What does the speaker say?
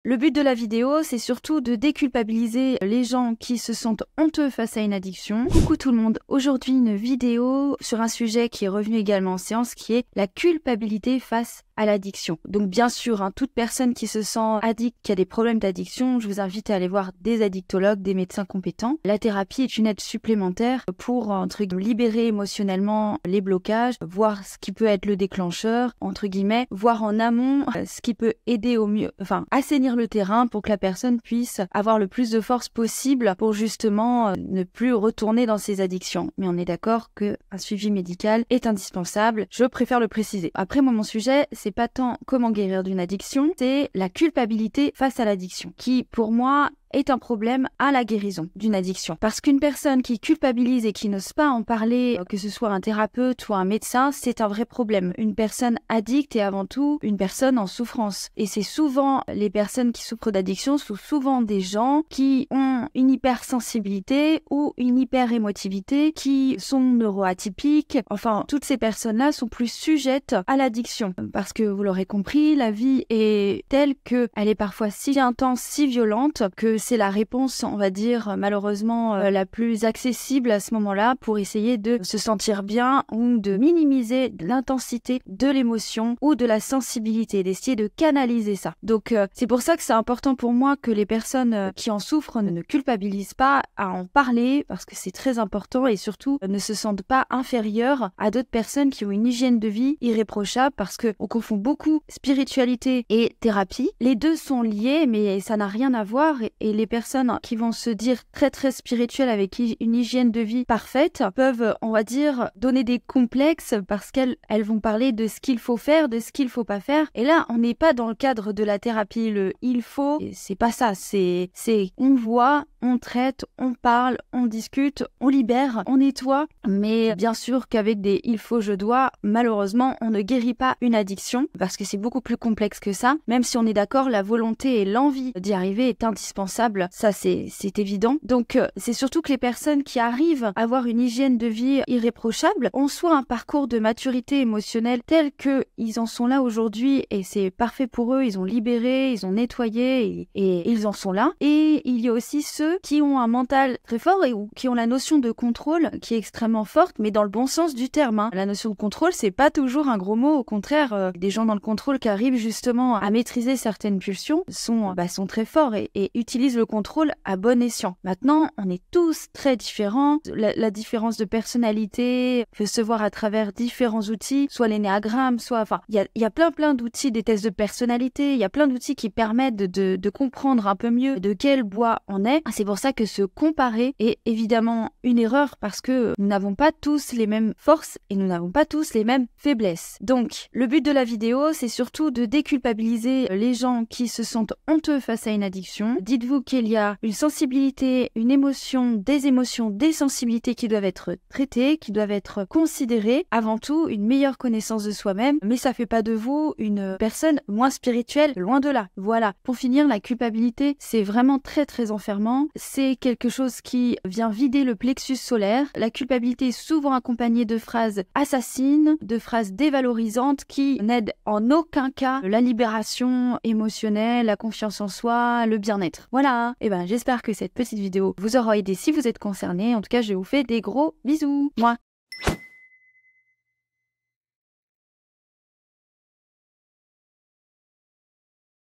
Le but de la vidéo, c'est surtout de déculpabiliser les gens qui se sentent honteux face à une addiction. Coucou tout le monde, aujourd'hui une vidéo sur un sujet qui est revenu également en séance, qui est la culpabilité face à l'addiction. Donc bien sûr, toute personne qui se sent addict, qui a des problèmes d'addiction, je vous invite à aller voir des addictologues, des médecins compétents. La thérapie est une aide supplémentaire pour, libérer émotionnellement les blocages, voir ce qui peut être le déclencheur, entre guillemets, voir en amont ce qui peut aider au mieux, assainir le terrain pour que la personne puisse avoir le plus de force possible pour justement ne plus retourner dans ses addictions. Mais on est d'accord qu'un suivi médical est indispensable, je préfère le préciser. Après, moi, mon sujet, c'est pas tant comment guérir d'une addiction, c'est la culpabilité face à l'addiction, qui, pour moi, est un problème à la guérison d'une addiction. Parce qu'une personne qui culpabilise et qui n'ose pas en parler, que ce soit un thérapeute ou un médecin, c'est un vrai problème. Une personne addicte est avant tout une personne en souffrance. Et c'est souvent, les personnes qui souffrent d'addiction sont souvent des gens qui ont une hypersensibilité ou une hyperémotivité, qui sont neuroatypiques. Enfin, toutes ces personnes-là sont plus sujettes à l'addiction. Parce que vous l'aurez compris, la vie est telle qu'elle est parfois si intense, si violente, que c'est la réponse, on va dire, malheureusement, la plus accessible à ce moment-là pour essayer de se sentir bien ou de minimiser l'intensité de l'émotion ou de la sensibilité, d'essayer de canaliser ça. Donc, c'est pour ça que c'est important pour moi que les personnes qui en souffrent ne culpabilisent pas à en parler, parce que c'est très important, et surtout ne se sentent pas inférieures à d'autres personnes qui ont une hygiène de vie irréprochable, parce qu'on confond beaucoup spiritualité et thérapie. Les deux sont liés, mais ça n'a rien à voir. Et les personnes qui vont se dire très très spirituelles avec une hygiène de vie parfaite peuvent, on va dire, donner des complexes parce qu'elles vont parler de ce qu'il faut faire, de ce qu'il faut pas faire. Et là, on n'est pas dans le cadre de la thérapie, le il faut, c'est pas ça, c'est on voit, on traite, on parle, on discute, on libère, on nettoie. Mais bien sûr qu'avec des il faut, je dois, malheureusement, on ne guérit pas une addiction parce que c'est beaucoup plus complexe que ça. Même si on est d'accord, la volonté et l'envie d'y arriver est indispensable. Ça, c'est évident. Donc, c'est surtout que les personnes qui arrivent à avoir une hygiène de vie irréprochable ont soit un parcours de maturité émotionnelle tel qu'ils en sont là aujourd'hui et c'est parfait pour eux, ils ont libéré, ils ont nettoyé et ils en sont là. Et il y a aussi ceux qui ont un mental très fort et qui ont la notion de contrôle qui est extrêmement forte, mais dans le bon sens du terme. La notion de contrôle, c'est pas toujours un gros mot. Au contraire, des gens dans le contrôle qui arrivent justement à maîtriser certaines pulsions sont très forts et utilisent le contrôle à bon escient. Maintenant, on est tous très différents. La différence de personnalité peut se voir à travers différents outils, soit l'énéagramme, soit... il y a plein d'outils, des tests de personnalité, il y a plein d'outils qui permettent de comprendre un peu mieux de quel bois on est. C'est pour ça que se comparer est évidemment une erreur parce que nous n'avons pas tous les mêmes forces et nous n'avons pas tous les mêmes faiblesses. Donc, le but de la vidéo, c'est surtout de déculpabiliser les gens qui se sentent honteux face à une addiction. Dites-vous qu'il y a une sensibilité, une émotion, des sensibilités qui doivent être traitées, qui doivent être considérées. Avant tout, une meilleure connaissance de soi-même, mais ça fait pas de vous une personne moins spirituelle, loin de là. Voilà. Pour finir, la culpabilité, c'est vraiment très très enfermant. C'est quelque chose qui vient vider le plexus solaire. La culpabilité est souvent accompagnée de phrases assassines, de phrases dévalorisantes qui n'aident en aucun cas la libération émotionnelle, la confiance en soi, le bien-être. Voilà, et j'espère que cette petite vidéo vous aura aidé si vous êtes concerné. En tout cas, je vous fais des gros bisous. Moi.